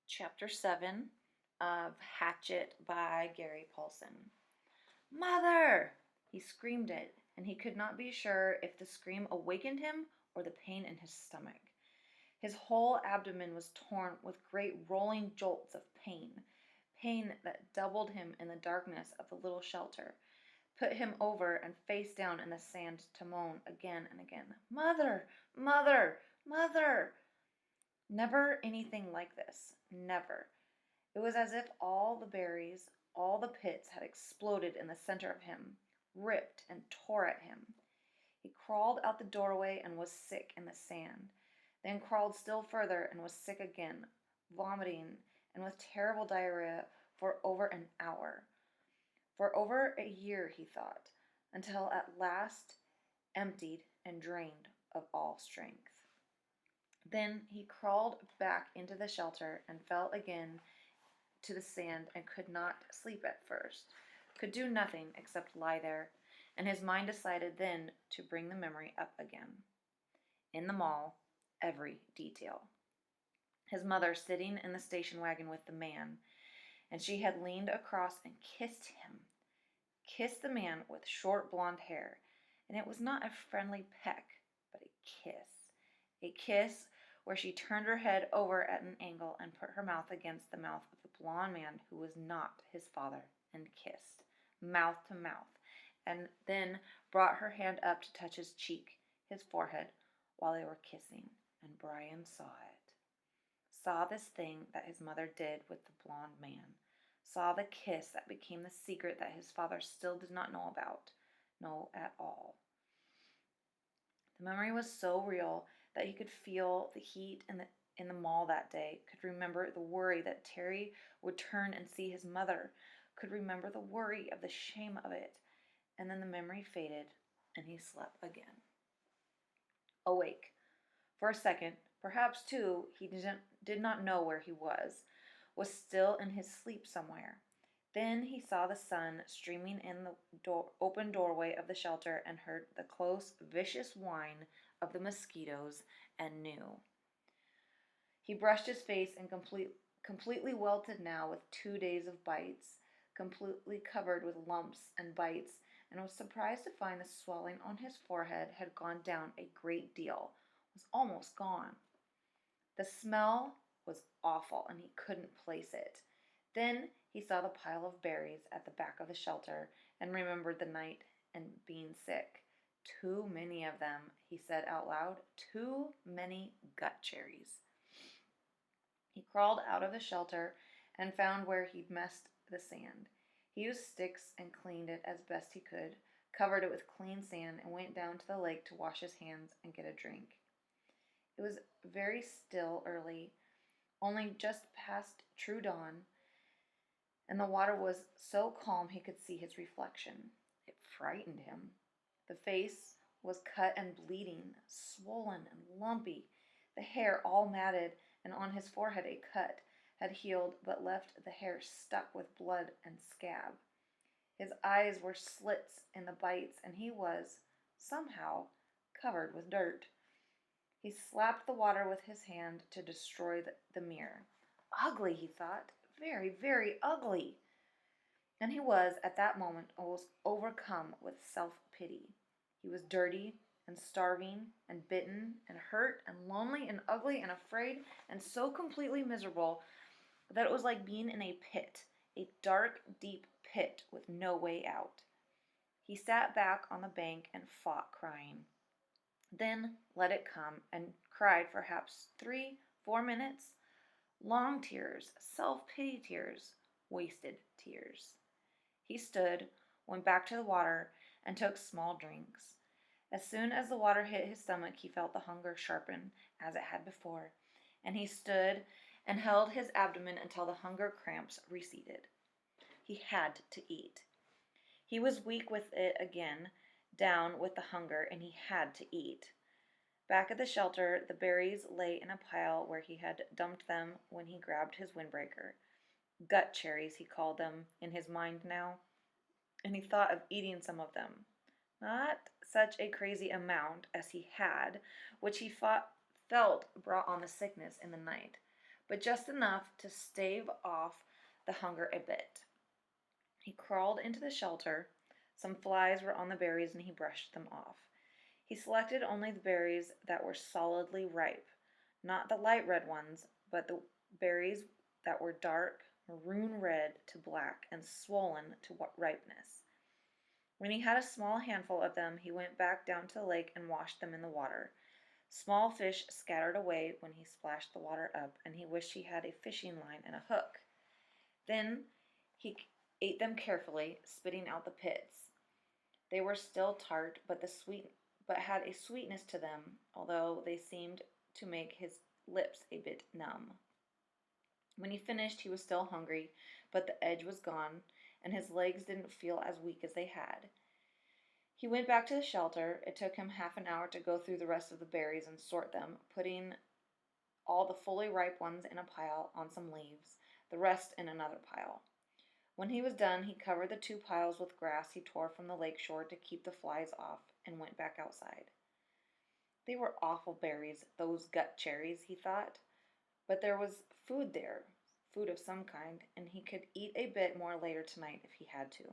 Chapter 7 of Hatchet by Gary Paulson. "Mother!" He screamed it, and he could not be sure if the scream awakened him or the pain in his stomach. His whole abdomen was torn with great rolling jolts of pain, pain that doubled him in the darkness of the little shelter, put him over and face down in the sand to moan again and again, "Mother! Mother! Mother!" Never anything like this. Never. It was as if all the berries, all the pits had exploded in the center of him, ripped and tore at him. He crawled out the doorway and was sick in the sand, then crawled still further and was sick again, vomiting and with terrible diarrhea for over an hour. For over a year, he thought, until at last emptied and drained of all strength. Then he crawled back into the shelter and fell again to the sand and could not sleep at first, could do nothing except lie there, and his mind decided then to bring the memory up again. In the mall, every detail. His mother sitting in the station wagon with the man, and she had leaned across and kissed him. Kissed the man with short blonde hair, and it was not a friendly peck, but a kiss. A kiss where she turned her head over at an angle and put her mouth against the mouth of the blond man who was not his father, and kissed, mouth to mouth, and then brought her hand up to touch his cheek, his forehead, while they were kissing, and Brian saw it. Saw this thing that his mother did with the blond man. Saw the kiss that became the secret that his father still did not know about, know at all. The memory was so real that he could feel the heat in the mall that day, could remember the worry that Terry would turn and see his mother, could remember the worry of the shame of it, and then the memory faded, and he slept again. Awake. For a second, perhaps two, he did not know where he was still in his sleep somewhere. Then he saw the sun streaming in the open doorway of the shelter and heard the close, vicious whine of the mosquitoes and knew. He brushed his face and completely welted now with 2 days of bites, completely covered with lumps and bites, and was surprised to find the swelling on his forehead had gone down a great deal, was almost gone. The smell was awful, and he couldn't place it. Then he saw the pile of berries at the back of the shelter and remembered the night and being sick. Too many of them, he said out loud. Too many gut cherries. He crawled out of the shelter and found where he'd messed the sand. He used sticks and cleaned it as best he could, covered it with clean sand, and went down to the lake to wash his hands and get a drink. It was very still early, only just past true dawn, and the water was so calm he could see his reflection. It frightened him. The face was cut and bleeding, swollen and lumpy, the hair all matted, and on his forehead a cut had healed but left the hair stuck with blood and scab. His eyes were slits in the bites, and he was, somehow, covered with dirt. He slapped the water with his hand to destroy the mirror. Ugly, he thought. Very, very ugly. And he was, at that moment, almost overcome with self-pity. He was dirty and starving and bitten and hurt and lonely and ugly and afraid and so completely miserable that it was like being in a pit, a dark, deep pit with no way out. He sat back on the bank and fought crying. Then let it come, and cried for perhaps 3-4 minutes. Long tears, self-pity tears, wasted tears. He stood, went back to the water, and took small drinks. As soon as the water hit his stomach, he felt the hunger sharpen, as it had before, and he stood and held his abdomen until the hunger cramps receded. He had to eat. He was weak with it again, down with the hunger, and he had to eat. Back at the shelter, the berries lay in a pile where he had dumped them when he grabbed his windbreaker. Gut cherries, he called them in his mind now, and he thought of eating some of them. Not such a crazy amount as he had, which he felt brought on the sickness in the night, but just enough to stave off the hunger a bit. He crawled into the shelter. Some flies were on the berries and he brushed them off. He selected only the berries that were solidly ripe, not the light red ones, but the berries that were dark maroon red to black and swollen to ripeness. When he had a small handful of them, he went back down to the lake and washed them in the water. Small fish scattered away when he splashed the water up, and he wished he had a fishing line and a hook. Then he ate them carefully, spitting out the pits. They were still tart, but had a sweetness to them, although they seemed to make his lips a bit numb. When he finished, he was still hungry, but the edge was gone, and his legs didn't feel as weak as they had. He went back to the shelter. It took him half an hour to go through the rest of the berries and sort them, putting all the fully ripe ones in a pile on some leaves, the rest in another pile. When he was done, he covered the 2 piles with grass he tore from the lake shore to keep the flies off, and went back outside. They were awful berries, those gut cherries, he thought, but there was food there, food of some kind, and he could eat a bit more later tonight if he had to.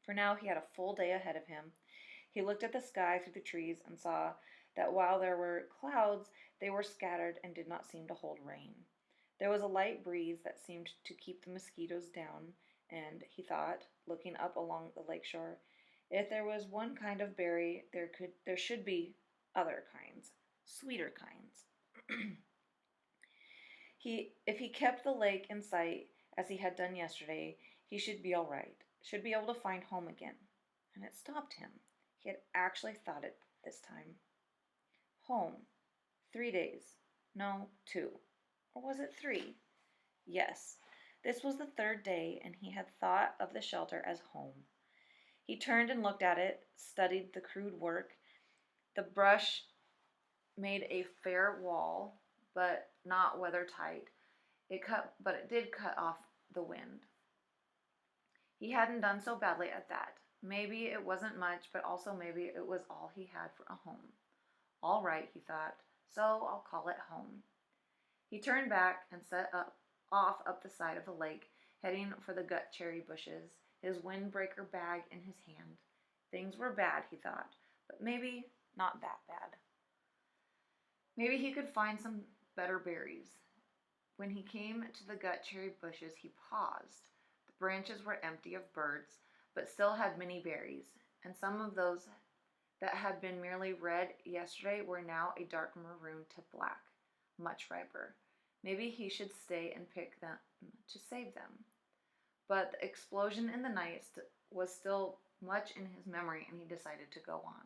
For now he had a full day ahead of him. He looked at the sky through the trees and saw that while there were clouds, they were scattered and did not seem to hold rain. There was a light breeze that seemed to keep the mosquitoes down, and, he thought, looking up along the lakeshore, if there was one kind of berry, there should be other kinds, sweeter kinds. If he kept the lake in sight as he had done yesterday, he should be all right, should be able to find home again. And it stopped him. He had actually thought it this time. Home. 3 days. No, 2. Or was it 3? Yes, this was the 3rd day, and he had thought of the shelter as home. He turned and looked at it, studied the crude work. The brush made a fair wall, but not weather-tight. But it did cut off the wind. He hadn't done so badly at that. Maybe it wasn't much, but also maybe it was all he had for a home. All right, he thought, so I'll call it home. He turned back and set off up the side of the lake, heading for the gut cherry bushes, his windbreaker bag in his hand. Things were bad, he thought, but maybe not that bad. Maybe he could find some better berries. When he came to the gut cherry bushes, he paused. The branches were empty of birds, but still had many berries, and some of those that had been merely red yesterday were now a dark maroon to black, much riper. Maybe he should stay and pick them to save them. But the explosion in the night was still much in his memory, and he decided to go on.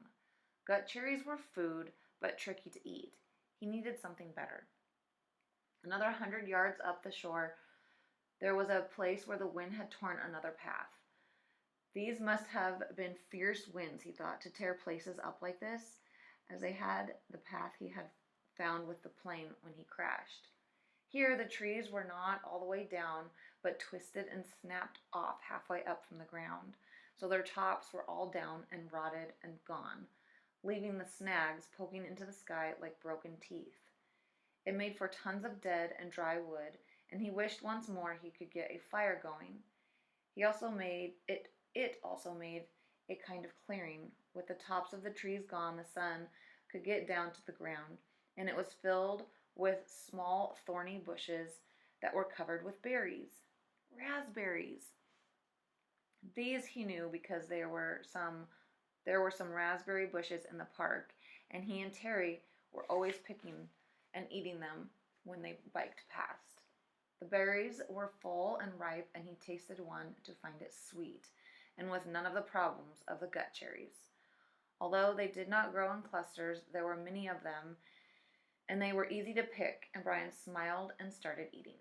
Gut cherries were food, but tricky to eat. He needed something better. Another 100 yards up the shore, there was a place where the wind had torn another path. These must have been fierce winds, he thought, to tear places up like this, as they had the path he had found with the plane when he crashed. Here the trees were not all the way down, but twisted and snapped off halfway up from the ground, so their tops were all down and rotted and gone, leaving the snags poking into the sky like broken teeth. It made for tons of dead and dry wood, and he wished once more he could get a fire going. It also made a kind of clearing. With the tops of the trees gone, the sun could get down to the ground, and it was filled with small thorny bushes that were covered with berries. Raspberries. These he knew because there were some raspberry bushes in the park, and he and Terry were always picking and eating them when they biked past. The berries were full and ripe, and he tasted one to find it sweet, and with none of the problems of the gut cherries. Although they did not grow in clusters, there were many of them, and they were easy to pick, and Brian smiled and started eating.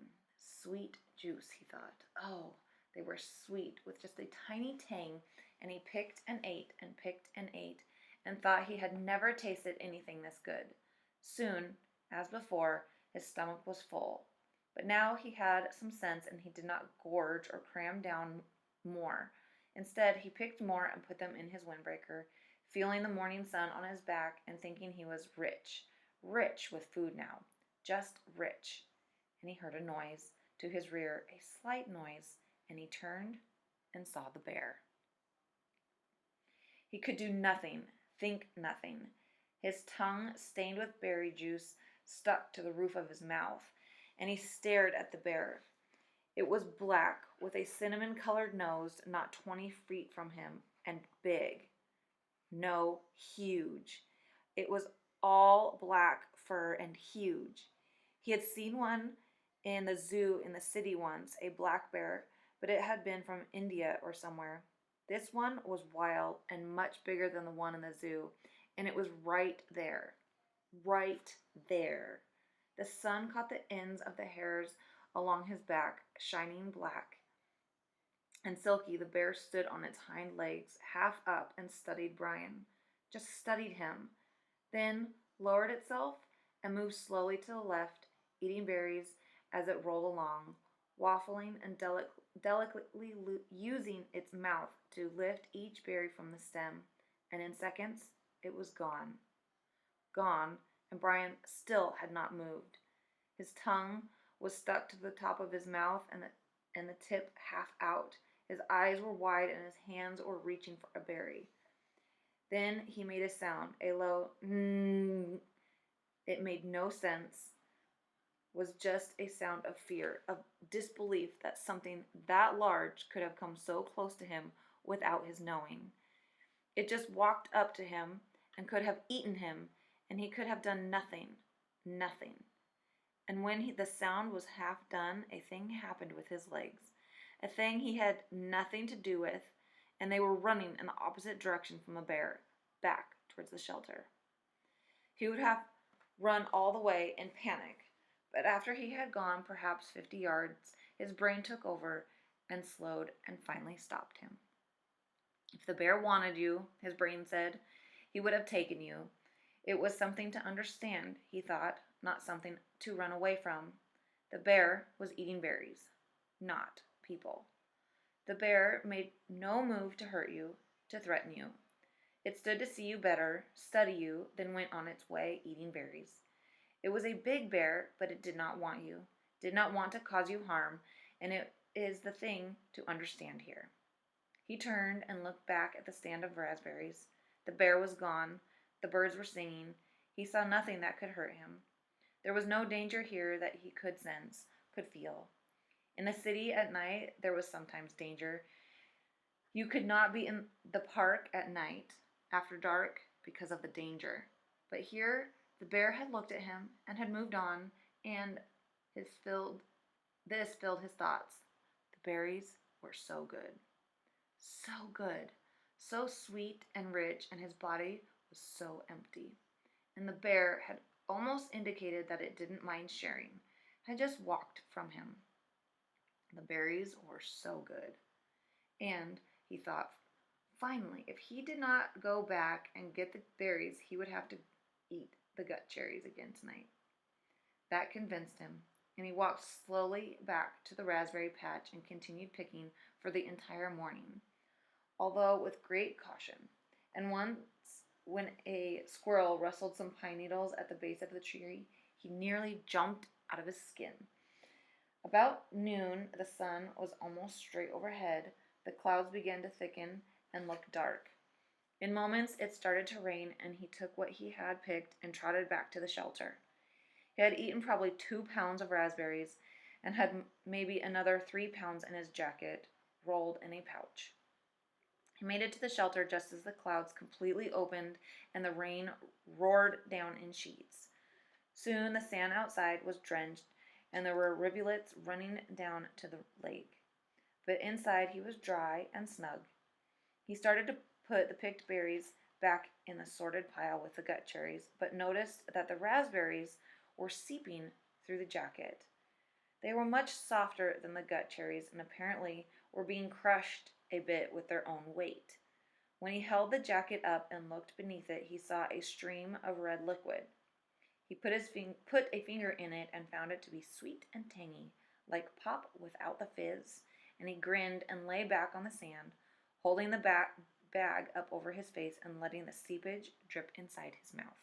Sweet juice, he thought. Oh, they were sweet, with just a tiny tang, and he picked and ate and picked and ate, and thought he had never tasted anything this good. Soon, as before, his stomach was full. But now he had some sense, and he did not gorge or cram down more. Instead, he picked more and put them in his windbreaker, feeling the morning sun on his back and thinking he was rich. Rich with food now. Just rich. and he heard a noise to his rear, a slight noise, and he turned and saw the bear. He could do nothing, think nothing. His tongue, stained with berry juice, stuck to the roof of his mouth, and he stared at the bear. It was black, with a cinnamon-colored nose not 20 feet from him, and big. No, huge. It was all black fur and huge. He had seen one in the zoo in the city once, a black bear, but it had been from India or somewhere. This one was wild and much bigger than the one in the zoo, and it was right there. Right there. The sun caught the ends of the hairs along his back, shining black and silky. The bear stood on its hind legs, half up, and studied Brian. Just studied him. Then lowered itself and moved slowly to the left, eating berries as it rolled along, waffling and delicately using its mouth to lift each berry from the stem. And in seconds, it was gone. Gone, and Brian still had not moved. His tongue was stuck to the top of his mouth and the tip half out. His eyes were wide and his hands were reaching for a berry. Then he made a sound, a low It made no sense. Was just a sound of fear, of disbelief that something that large could have come so close to him without his knowing. It just walked up to him and could have eaten him, and he could have done nothing. Nothing. And when the sound was half done, a thing happened with his legs. A thing he had nothing to do with, and they were running in the opposite direction from the bear, back towards the shelter. He would have run all the way in panic, but after he had gone perhaps 50 yards, his brain took over and slowed and finally stopped him. If the bear wanted you, his brain said, he would have taken you. It was something to understand, he thought, not something to run away from. The bear was eating berries, not people. The bear made no move to hurt you, to threaten you. It stood to see you better, study you, then went on its way eating berries. It was a big bear, but it did not want you, did not want to cause you harm, and it is the thing to understand here. He turned and looked back at the stand of raspberries. The bear was gone. The birds were singing. He saw nothing that could hurt him. There was no danger here that he could sense, could feel. In the city at night, there was sometimes danger. You could not be in the park at night, after dark, because of the danger. But here, the bear had looked at him and had moved on, and this filled his thoughts. The berries were so good. So good. So sweet and rich, and his body was so empty. And the bear had almost indicated that it didn't mind sharing, had just walked from him. The berries were so good. And he thought, finally, if he did not go back and get the berries, he would have to eat the gut cherries again tonight. That convinced him, and he walked slowly back to the raspberry patch and continued picking for the entire morning, although with great caution. And once, when a squirrel rustled some pine needles at the base of the tree, he nearly jumped out of his skin. About noon, the sun was almost straight overhead. The clouds began to thicken and look dark. In moments, it started to rain, and he took what he had picked and trotted back to the shelter. He had eaten probably 2 pounds of raspberries and had maybe another 3 pounds in his jacket, rolled in a pouch. He made it to the shelter just as the clouds completely opened and the rain roared down in sheets. Soon the sand outside was drenched, and there were rivulets running down to the lake. But inside he was dry and snug. He started to put the picked berries back in the sorted pile with the gut cherries, but noticed that the raspberries were seeping through the jacket. They were much softer than the gut cherries and apparently were being crushed a bit with their own weight. When he held the jacket up and looked beneath it, he saw a stream of red liquid. He put a finger in it and found it to be sweet and tangy, like pop without the fizz, and he grinned and lay back on the sand, holding the bag up over his face and letting the seepage drip inside his mouth.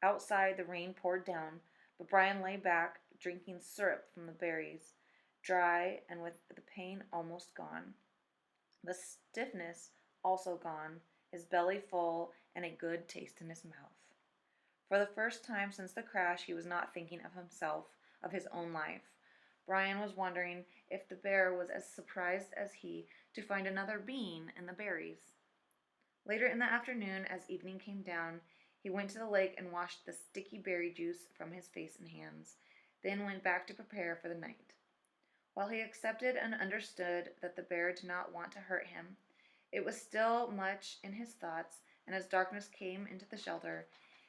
Outside, the rain poured down, but Brian lay back, drinking syrup from the berries, dry and with the pain almost gone. The stiffness also gone, his belly full, and a good taste in his mouth. For the first time since the crash, he was not thinking of himself, of his own life. Brian was wondering if the bear was as surprised as he to find another being in the berries. Later in the afternoon, as evening came down, he went to the lake and washed the sticky berry juice from his face and hands, then went back to prepare for the night. While he accepted and understood that the bear did not want to hurt him, it was still much in his thoughts, and as darkness came into the shelter,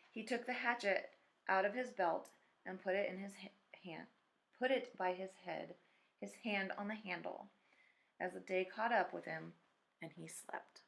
he took the hatchet out of his belt and put it in his hand, put it by his head, his hand on the handle, as the day caught up with him, and he slept.